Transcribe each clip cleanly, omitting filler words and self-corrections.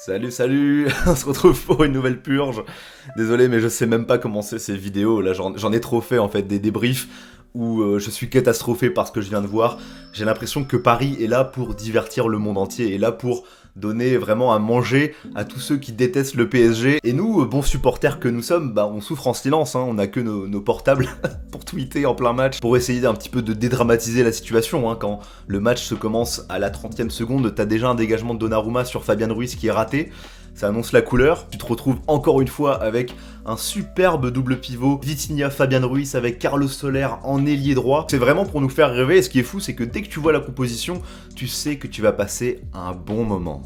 Salut, on se retrouve pour une nouvelle purge. Désolé, mais je sais même pas commencer ces vidéos. Là, j'en ai trop fait en fait, des débriefs où je suis catastrophé par ce que je viens de voir. J'ai l'impression que Paris est là pour divertir le monde entier, est là pour donner vraiment à manger à tous ceux qui détestent le PSG. Et nous, bons supporters que nous sommes, on souffre en silence, hein. On a que nos portables pour tweeter en plein match, pour essayer d'un petit peu de dédramatiser la situation, hein. Quand le match se commence à la 30e seconde, t'as déjà un dégagement de Donnarumma sur Fabian Ruiz qui est raté. Ça annonce la couleur. Tu te retrouves encore une fois avec un superbe double pivot, Vitinha, Fabian Ruiz avec Carlos Soler en ailier droit. C'est vraiment pour nous faire rêver, et ce qui est fou, c'est que dès que tu vois la composition, tu sais que tu vas passer un bon moment.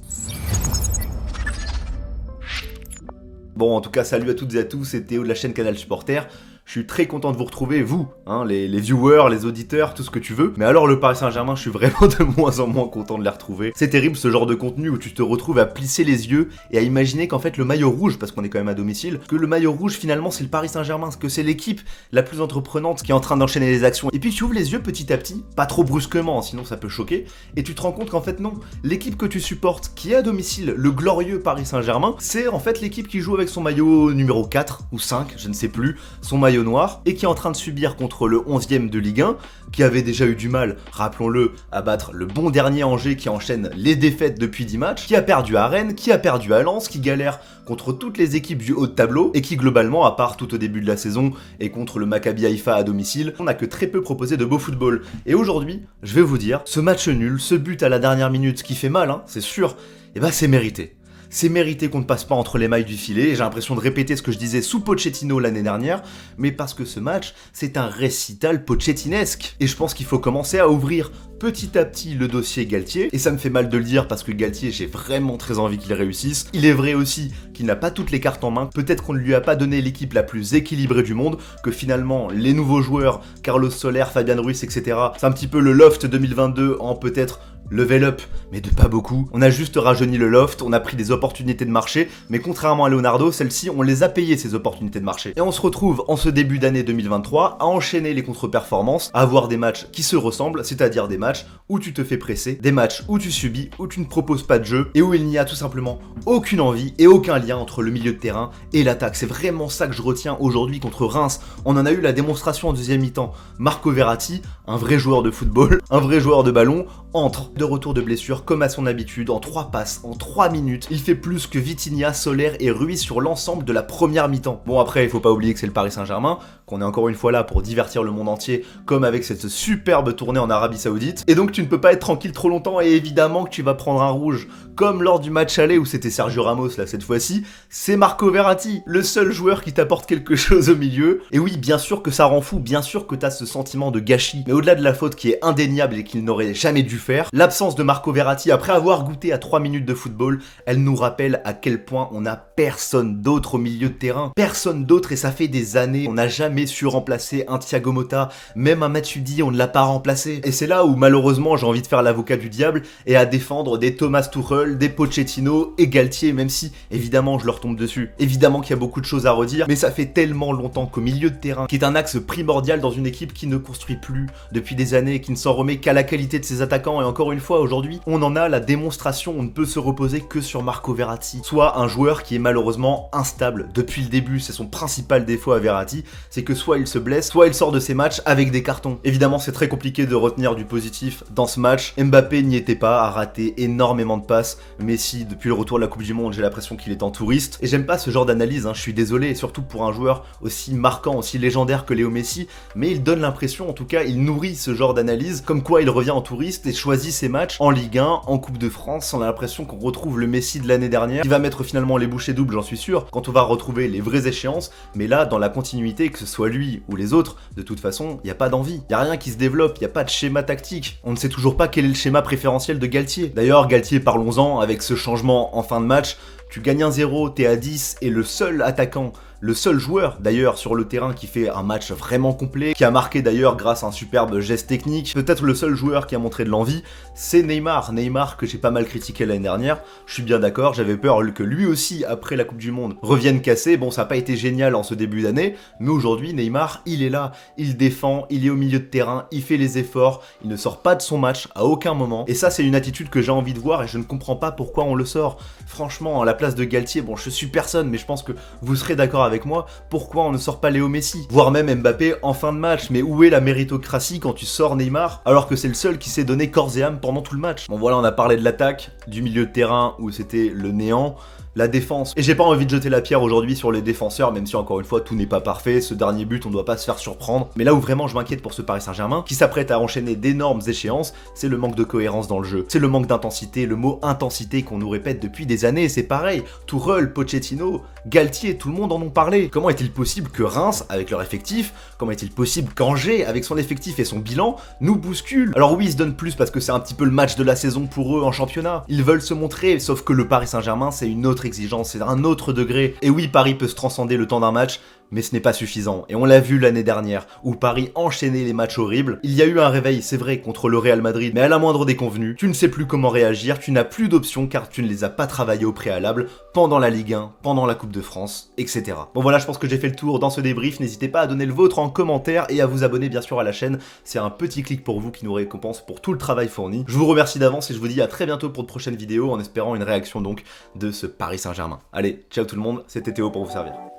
Bon, en tout cas, salut à toutes et à tous, c'est Théo de la chaîne Canal Supporter. Je suis très content de vous retrouver, vous, hein, les viewers, les auditeurs, tout ce que tu veux. Mais alors le Paris Saint-Germain, je suis vraiment de moins en moins content de les retrouver. C'est terrible ce genre de contenu où tu te retrouves à plisser les yeux et à imaginer qu'en fait le maillot rouge, parce qu'on est quand même à domicile, que le maillot rouge finalement c'est le Paris Saint-Germain, que c'est l'équipe la plus entreprenante qui est en train d'enchaîner les actions. Et puis tu ouvres les yeux petit à petit, pas trop brusquement, sinon ça peut choquer, et tu te rends compte qu'en fait non, l'équipe que tu supportes, qui est à domicile, le glorieux Paris Saint-Germain, c'est en fait l'équipe qui joue avec son maillot numéro 4 ou 5, je ne sais plus, son maillot noir, et qui est en train de subir contre le 11e de Ligue 1, qui avait déjà eu du mal, rappelons-le, à battre le bon dernier Angers qui enchaîne les défaites depuis 10 matchs, qui a perdu à Rennes, qui a perdu à Lens, qui galère contre toutes les équipes du haut de tableau, et qui globalement, à part tout au début de la saison, et contre le Maccabi Haïfa à domicile, on n'a que très peu proposé de beau football. Et aujourd'hui, je vais vous dire, ce match nul, ce but à la dernière minute qui fait mal, hein, c'est sûr, et c'est mérité. C'est mérité qu'on ne passe pas entre les mailles du filet, et j'ai l'impression de répéter ce que je disais sous Pochettino l'année dernière, mais parce que ce match, c'est un récital pochettinesque. Et je pense qu'il faut commencer à ouvrir petit à petit le dossier Galtier, et ça me fait mal de le dire parce que Galtier, j'ai vraiment très envie qu'il réussisse. Il est vrai aussi qu'il n'a pas toutes les cartes en main, peut-être qu'on ne lui a pas donné l'équipe la plus équilibrée du monde, que finalement, les nouveaux joueurs, Carlos Soler, Fabian Ruiz, etc., c'est un petit peu le loft 2022 en peut-être level up, mais de pas beaucoup. On a juste rajeuni le loft, on a pris des opportunités de marché, mais contrairement à Leonardo, celles-ci, on les a payées, ces opportunités de marché. Et on se retrouve en ce début d'année 2023 à enchaîner les contre-performances, à avoir des matchs qui se ressemblent, c'est-à-dire des matchs où tu te fais presser, des matchs où tu subis, où tu ne proposes pas de jeu, et où il n'y a tout simplement aucune envie et aucun lien entre le milieu de terrain et l'attaque. C'est vraiment ça que je retiens aujourd'hui contre Reims. On en a eu la démonstration en deuxième mi-temps. Marco Verratti, un vrai joueur de football, un vrai joueur de ballon, entre de retour de blessure comme à son habitude, en 3 passes, en 3 minutes. Il fait plus que Vitinha, Soler et Ruiz sur l'ensemble de la première mi-temps. Bon, après, il faut pas oublier que c'est le Paris Saint-Germain, qu'on est encore une fois là pour divertir le monde entier, comme avec cette superbe tournée en Arabie Saoudite. Et donc tu ne peux pas être tranquille trop longtemps, et évidemment que tu vas prendre un rouge, comme lors du match aller où c'était Sergio Ramos là cette fois-ci. C'est Marco Verratti, le seul joueur qui t'apporte quelque chose au milieu. Et oui, bien sûr que ça rend fou, bien sûr que t'as ce sentiment de gâchis, mais au-delà de la faute qui est indéniable et qu'il n'aurait jamais dû faire, l'absence de Marco Verratti, après avoir goûté à 3 minutes de football, elle nous rappelle à quel point on n'a personne d'autre au milieu de terrain. Personne d'autre, et ça fait des années. On n'a jamais su remplacer un Thiago Motta, même un Matuidi, on ne l'a pas remplacé. Et c'est là où malheureusement j'ai envie de faire l'avocat du diable et à défendre des Thomas Tuchel, des Pochettino et Galtier, même si évidemment je leur tombe dessus. Évidemment qu'il y a beaucoup de choses à redire, mais ça fait tellement longtemps qu'au milieu de terrain, qui est un axe primordial dans une équipe qui ne construit plus depuis des années et qui ne s'en remet qu'à la qualité de ses attaquants, et encore une fois aujourd'hui, on en a la démonstration, on ne peut se reposer que sur Marco Verratti, soit un joueur qui est malheureusement instable depuis le début. C'est son principal défaut à Verratti, c'est que soit il se blesse, soit il sort de ses matchs avec des cartons. Évidemment, c'est très compliqué de retenir du positif dans ce match. Mbappé n'y était pas, a raté énormément de passes. Messi, depuis le retour de la Coupe du Monde, j'ai l'impression qu'il est en touriste. Et j'aime pas ce genre d'analyse, hein, je suis désolé, et surtout pour un joueur aussi marquant, aussi légendaire que Léo Messi, mais il donne l'impression, en tout cas, il nourrit ce genre d'analyse, comme quoi il revient en touriste et choisit ses matchs en Ligue 1, en Coupe de France. On a l'impression qu'on retrouve le Messi de l'année dernière, qui va mettre finalement les bouchées doubles, j'en suis sûr, quand on va retrouver les vraies échéances. Mais là, dans la continuité, que ce soit lui ou les autres, de toute façon, il n'y a pas d'envie. Il n'y a rien qui se développe, il n'y a pas de schéma tactique. On ne sait toujours pas quel est le schéma préférentiel de Galtier. D'ailleurs, Galtier, parlons-en, avec ce changement en fin de match, tu gagnes 1-0, t'es à 10 et le seul attaquant, le seul joueur d'ailleurs sur le terrain qui fait un match vraiment complet, qui a marqué d'ailleurs grâce à un superbe geste technique, peut-être le seul joueur qui a montré de l'envie, c'est Neymar. Neymar que j'ai pas mal critiqué l'année dernière, je suis bien d'accord, j'avais peur que lui aussi après la Coupe du Monde revienne cassé, bon ça n'a pas été génial en ce début d'année, mais aujourd'hui Neymar il est là, il défend, il est au milieu de terrain, il fait les efforts, il ne sort pas de son match à aucun moment, et ça c'est une attitude que j'ai envie de voir et je ne comprends pas pourquoi on le sort. Franchement, à la place de Galtier, bon je suis personne mais je pense que vous serez d'accord avec moi, pourquoi on ne sort pas Léo Messi, voire même Mbappé en fin de match, mais où est la méritocratie quand tu sors Neymar alors que c'est le seul qui s'est donné corps et âme pendant tout le match. Bon voilà, on a parlé de l'attaque, du milieu de terrain où c'était le néant, la défense. Et j'ai pas envie de jeter la pierre aujourd'hui sur les défenseurs, même si encore une fois tout n'est pas parfait, ce dernier but on doit pas se faire surprendre. Mais là où vraiment je m'inquiète pour ce Paris Saint-Germain, qui s'apprête à enchaîner d'énormes échéances, c'est le manque de cohérence dans le jeu. C'est le manque d'intensité, le mot intensité qu'on nous répète depuis des années, c'est pareil. Tourelle, Pochettino, Galtier, tout le monde en ont parlé. Comment est-il possible que Reims, avec leur effectif, comment est-il possible qu'Angers, avec son effectif et son bilan, nous bouscule? Alors oui, ils se donnent plus parce que c'est un petit peu le match de la saison pour eux en championnat. Ils veulent se montrer, sauf que le Paris Saint-Germain, c'est une autre exigence, c'est un autre degré. Et oui, Paris peut se transcender le temps d'un match, mais ce n'est pas suffisant. Et on l'a vu l'année dernière, où Paris enchaînait les matchs horribles. Il y a eu un réveil, c'est vrai, contre le Real Madrid, mais à la moindre déconvenue, tu ne sais plus comment réagir, tu n'as plus d'options car tu ne les as pas travaillées au préalable, pendant la Ligue 1, pendant la Coupe de France, etc. Bon voilà, je pense que j'ai fait le tour dans ce débrief, n'hésitez pas à donner le vôtre en commentaire et à vous abonner bien sûr à la chaîne, c'est un petit clic pour vous qui nous récompense pour tout le travail fourni. Je vous remercie d'avance et je vous dis à très bientôt pour de prochaines vidéos, en espérant une réaction donc de ce Paris Saint-Germain. Allez, ciao tout le monde, c'était Théo pour vous servir.